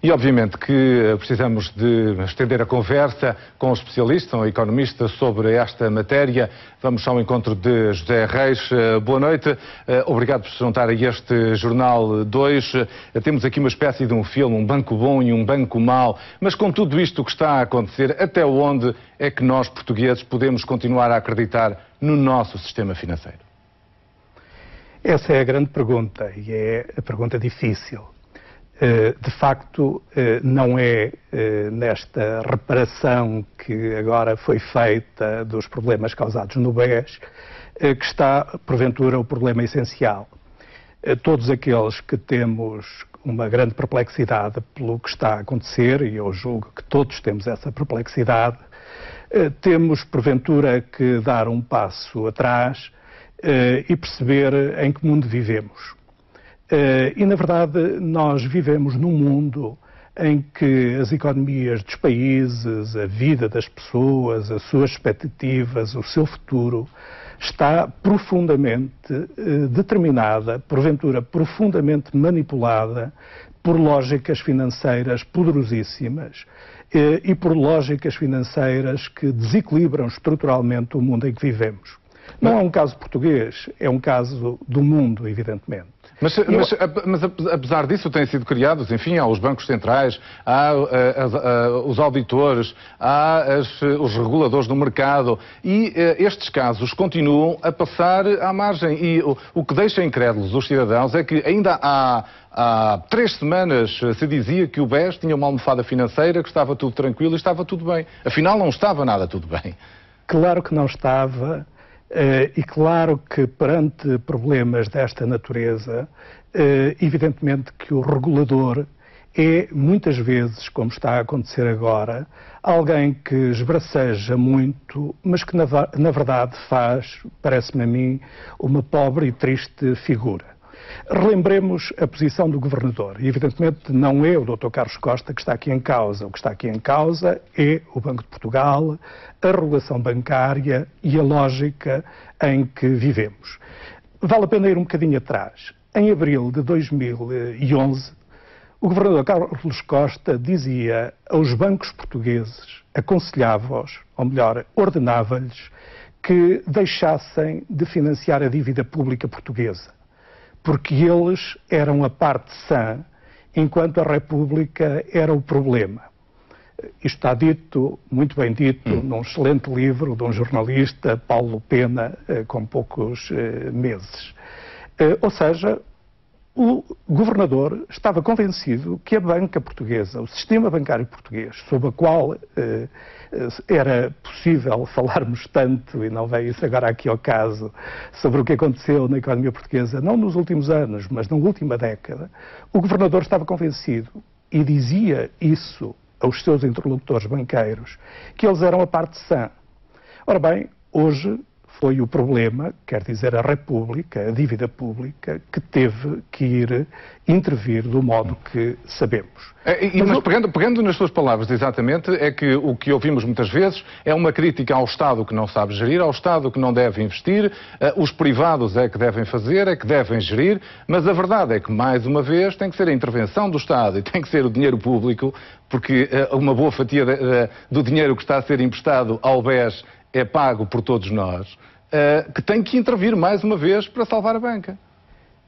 E obviamente que precisamos de estender a conversa com o especialista, um economista, sobre esta matéria. Vamos ao encontro de José Reis. Boa noite. Obrigado por se juntar a este Jornal 2. Temos aqui uma espécie de um filme, um banco bom e um banco mau. Mas com tudo isto que está a acontecer, até onde é que nós, portugueses, podemos continuar a acreditar no nosso sistema financeiro? Essa é a grande pergunta e é a pergunta difícil. De facto, não é nesta reparação que agora foi feita dos problemas causados no BES que está, porventura, o problema essencial. Todos aqueles que temos uma grande perplexidade pelo que está a acontecer, e eu julgo que todos temos essa perplexidade, temos, porventura, que dar um passo atrás e perceber em que mundo vivemos. E, na verdade, nós vivemos num mundo em que as economias dos países, a vida das pessoas, as suas expectativas, o seu futuro, está profundamente determinada, porventura profundamente manipulada por lógicas financeiras poderosíssimas e por lógicas financeiras que desequilibram estruturalmente o mundo em que vivemos. Não é um caso português, é um caso do mundo, evidentemente. Mas apesar disso têm sido criados, enfim, há os bancos centrais, há os auditores, há os reguladores do mercado e estes casos continuam a passar à margem. E o que deixa incrédulos os cidadãos é que ainda há 3 semanas se dizia que o BES tinha uma almofada financeira, que estava tudo tranquilo e estava tudo bem. Afinal, não estava nada tudo bem. Claro que não estava. E claro que perante problemas desta natureza, evidentemente que o regulador é, muitas vezes, como está a acontecer agora, alguém que esbraceja muito, mas que na verdade faz, parece-me a mim, uma pobre e triste figura. Relembremos a posição do governador. E, evidentemente, não é o Dr. Carlos Costa que está aqui em causa. O que está aqui em causa é o Banco de Portugal, a regulação bancária e a lógica em que vivemos. Vale a pena ir um bocadinho atrás. Em abril de 2011, o governador Carlos Costa dizia aos bancos portugueses, aconselhava-os, ou melhor, ordenava-lhes, que deixassem de financiar a dívida pública portuguesa, porque eles eram a parte sã, enquanto a República era o problema. Isto está dito, muito bem dito, num excelente livro de um jornalista, Paulo Pena, com poucos meses. Ou seja, o governador estava convencido que a banca portuguesa, o sistema bancário português, sobre o qual era possível falarmos tanto, e não veio isso agora aqui ao caso, sobre o que aconteceu na economia portuguesa, não nos últimos anos, mas na última década, o governador estava convencido e dizia isso aos seus interlocutores banqueiros, que eles eram a parte sã. Ora bem, hoje foi o problema, quer dizer, a República, a dívida pública, que teve que ir intervir do modo que sabemos. Mas pegando nas suas palavras, exatamente, é que o que ouvimos muitas vezes é uma crítica ao Estado que não sabe gerir, ao Estado que não deve investir, os privados é que devem fazer, é que devem gerir, mas a verdade é que, mais uma vez, tem que ser a intervenção do Estado e tem que ser o dinheiro público, porque uma boa fatia do dinheiro que está a ser emprestado ao BES é pago por todos nós, que tem que intervir mais uma vez para salvar a banca.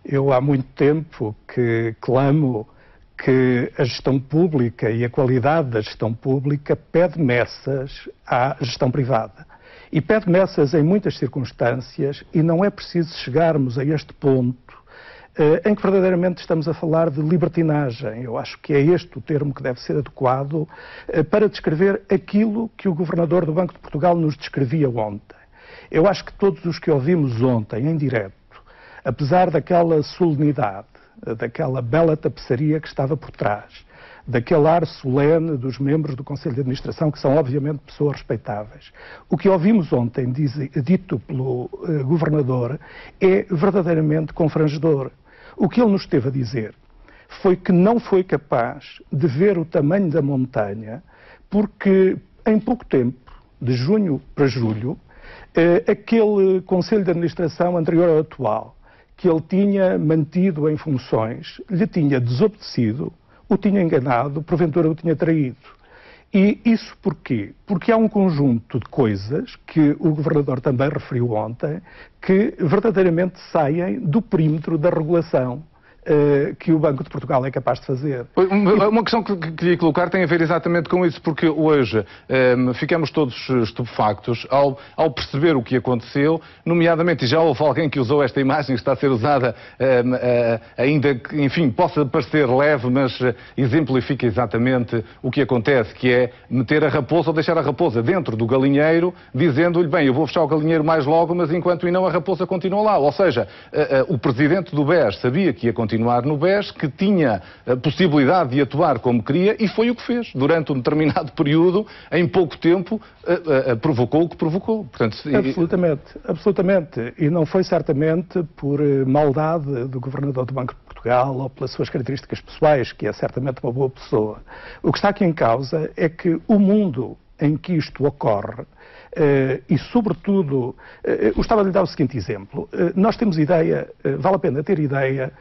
Eu há muito tempo que clamo que a gestão pública e a qualidade da gestão pública pede messas à gestão privada. E pede messas em muitas circunstâncias e não é preciso chegarmos a este ponto em que verdadeiramente estamos a falar de libertinagem. Eu acho que é este o termo que deve ser adequado para descrever aquilo que o governador do Banco de Portugal nos descrevia ontem. Eu acho que todos os que ouvimos ontem, em direto, apesar daquela solenidade, daquela bela tapeçaria que estava por trás, daquele ar solene dos membros do Conselho de Administração, que são obviamente pessoas respeitáveis, o que ouvimos ontem dito pelo governador é verdadeiramente confrangedor. O que ele nos esteve a dizer foi que não foi capaz de ver o tamanho da montanha, porque em pouco tempo, de junho para julho, aquele Conselho de Administração anterior ao atual, que ele tinha mantido em funções, lhe tinha desobedecido o tinha enganado, porventura o tinha traído. E isso porquê? Porque há um conjunto de coisas que o Governador também referiu ontem que verdadeiramente saem do perímetro da regulação que o Banco de Portugal é capaz de fazer. Uma questão que queria colocar tem a ver exatamente com isso, porque hoje ficamos todos estupefactos ao perceber o que aconteceu, nomeadamente, e já houve alguém que usou esta imagem que está a ser usada, ainda que, enfim, possa parecer leve, mas exemplifica exatamente o que acontece, que é meter a raposa ou deixar a raposa dentro do galinheiro, dizendo-lhe, bem, eu vou fechar o galinheiro mais logo, mas enquanto não a raposa continua lá. Ou seja, o presidente do BES sabia que ia continuar no BES, que tinha a possibilidade de atuar como queria e foi o que fez. Durante um determinado período, em pouco tempo, provocou o que provocou. Portanto, absolutamente, absolutamente. E não foi certamente por maldade do Governador do Banco de Portugal ou pelas suas características pessoais, que é certamente uma boa pessoa. O que está aqui em causa é que o mundo em que isto ocorre, e sobretudo, eu gostava de lhe dar o seguinte exemplo. Nós temos ideia, vale a pena ter ideia,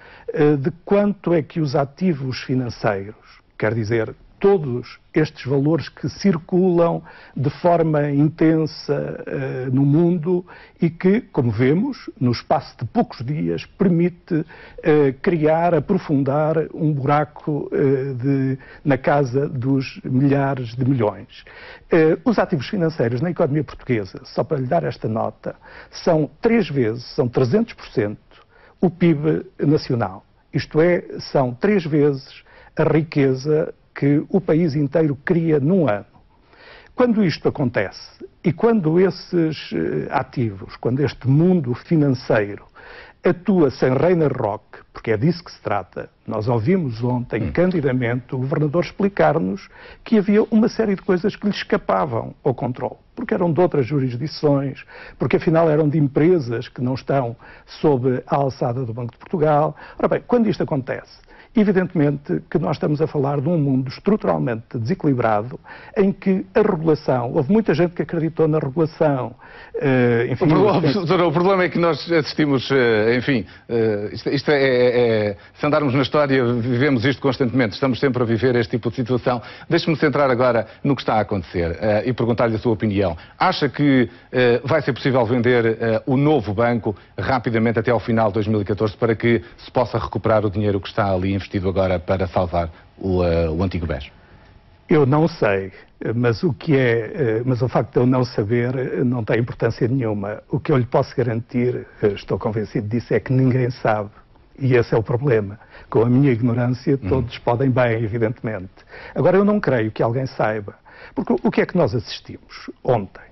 de quanto é que os ativos financeiros, quer dizer, todos estes valores que circulam de forma intensa no mundo e que, como vemos, no espaço de poucos dias, permite criar, aprofundar um buraco na casa dos milhares de milhões. Os ativos financeiros na economia portuguesa, só para lhe dar esta nota, são 3 vezes, são 300% o PIB nacional. Isto é, são 3 vezes a riqueza que o país inteiro cria num ano. Quando isto acontece e quando esses ativos, quando este mundo financeiro atua sem reina roque, porque é disso que se trata, nós ouvimos ontem candidamente o Governador explicar-nos que havia uma série de coisas que lhe escapavam ao controle, porque eram de outras jurisdições, porque afinal eram de empresas que não estão sob a alçada do Banco de Portugal. Ora bem, quando isto acontece, evidentemente que nós estamos a falar de um mundo estruturalmente desequilibrado, em que a regulação, houve muita gente que acreditou na regulação. Enfim, o problema é que nós assistimos, enfim, isto se andarmos na história, vivemos isto constantemente, estamos sempre a viver este tipo de situação. Deixe-me centrar agora no que está a acontecer e perguntar-lhe a sua opinião. Acha que vai ser possível vender o novo banco rapidamente até ao final de 2014 para que se possa recuperar o dinheiro que está ali investido agora para salvar o antigo BES? Eu não sei, mas o facto de eu não saber não tem importância nenhuma. O que eu lhe posso garantir, estou convencido disso, é que ninguém sabe. E esse é o problema. Com a minha ignorância, todos podem bem, evidentemente. Agora, eu não creio que alguém saiba. Porque o que é que nós assistimos ontem?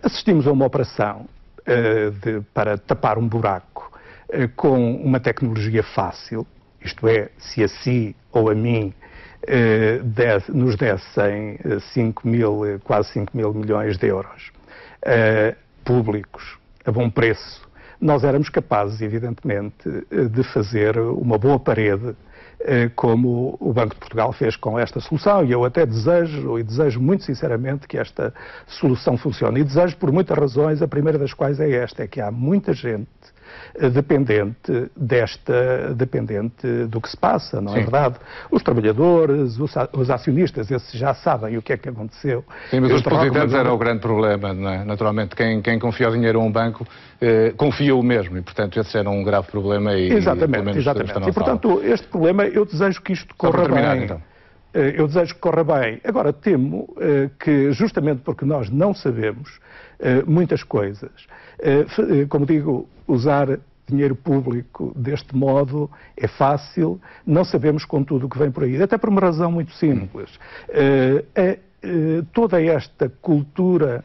Assistimos a uma operação para tapar um buraco com uma tecnologia fácil, isto é, se a si ou a mim nos dessem quase 5 mil milhões de euros públicos a bom preço, nós éramos capazes, evidentemente, de fazer uma boa parede, como o Banco de Portugal fez com esta solução, e eu até desejo muito sinceramente que esta solução funcione. E desejo por muitas razões, a primeira das quais é esta, é que há muita gente dependente do que se passa, não é verdade? Os trabalhadores, os acionistas, esses já sabem o que é que aconteceu. Sim, mas os depositantes era o grande problema, não é? Naturalmente, quem confia o dinheiro a um banco, confia o mesmo, e portanto esse era um grave problema e exatamente. E portanto, este problema, eu desejo que isto corra bem. Então. Eu desejo que corra bem. Agora, temo que, justamente porque nós não sabemos muitas coisas, como digo, usar dinheiro público deste modo é fácil, não sabemos contudo o que vem por aí. Até por uma razão muito simples. Toda esta cultura,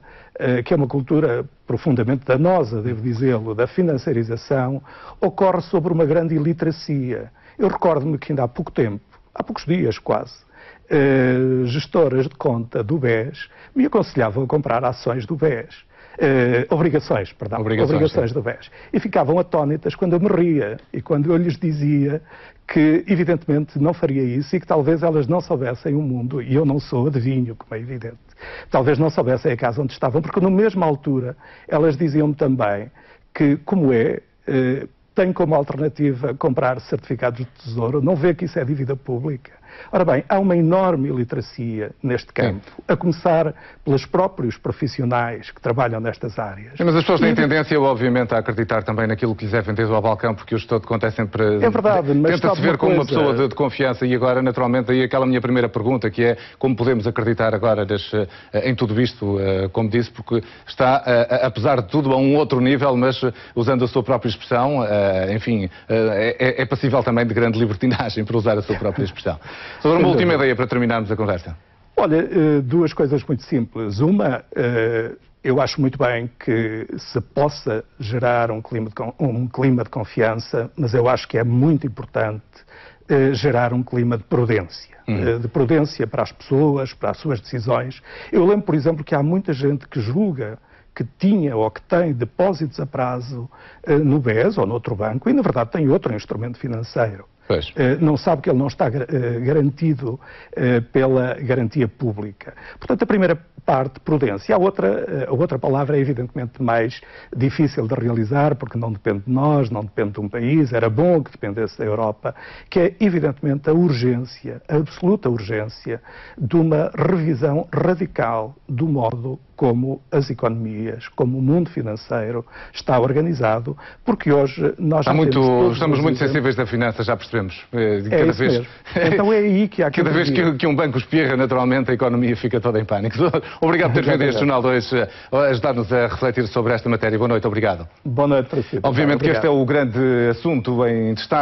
que é uma cultura profundamente danosa, devo dizê-lo, da financiarização, ocorre sobre uma grande iliteracia. Eu recordo-me que ainda há pouco tempo, há poucos dias quase, gestoras de conta do BES me aconselhavam a comprar ações do BES. Obrigações do BES. E ficavam atónitas quando eu me ria e quando eu lhes dizia que, evidentemente, não faria isso e que talvez elas não soubessem o mundo, e eu não sou adivinho, como é evidente, talvez não soubessem a casa onde estavam, porque na mesma altura elas diziam-me também que, como tem como alternativa comprar certificados de tesouro, não vê que isso é dívida pública. Ora bem, há uma enorme iliteracia neste campo, a começar pelos próprios profissionais que trabalham nestas áreas. Mas as pessoas têm tendência, obviamente, a acreditar também naquilo que lhes é vendido ao balcão, porque o gestor de conta é sempre... É verdade, mas tenta-se ver como uma pessoa de confiança, e agora, naturalmente, aí aquela minha primeira pergunta, que é como podemos acreditar agora em tudo isto, como disse, porque está, apesar de tudo, a um outro nível, mas usando a sua própria expressão, enfim, é passível também de grande libertinagem, para usar a sua própria expressão. Sobre uma última ideia para terminarmos a conversa. Olha, duas coisas muito simples. Uma, eu acho muito bem que se possa gerar um clima de confiança, mas eu acho que é muito importante gerar um clima de prudência para as pessoas, para as suas decisões. Eu lembro, por exemplo, que há muita gente que julga que tinha ou que tem depósitos a prazo no BES ou noutro banco e, na verdade, tem outro instrumento financeiro. Não sabe que ele não está garantido pela garantia pública. Portanto, a primeira parte, prudência. A outra palavra é evidentemente mais difícil de realizar, porque não depende de nós, não depende de um país, era bom que dependesse da Europa, que é evidentemente a urgência, a absoluta urgência de uma revisão radical do modo como as economias, como o mundo financeiro está organizado, porque hoje nós estamos muito sensíveis da finança, já percebemos. Cada vez mesmo. Então é aí que há que... Cada vez que um banco espirra, naturalmente, a economia fica toda em pânico. Obrigado por ter vindo a este Jornal 2 ajudar-nos a refletir sobre esta matéria. Boa noite, obrigado. Boa noite para si. Obviamente que este é o grande assunto em destaque.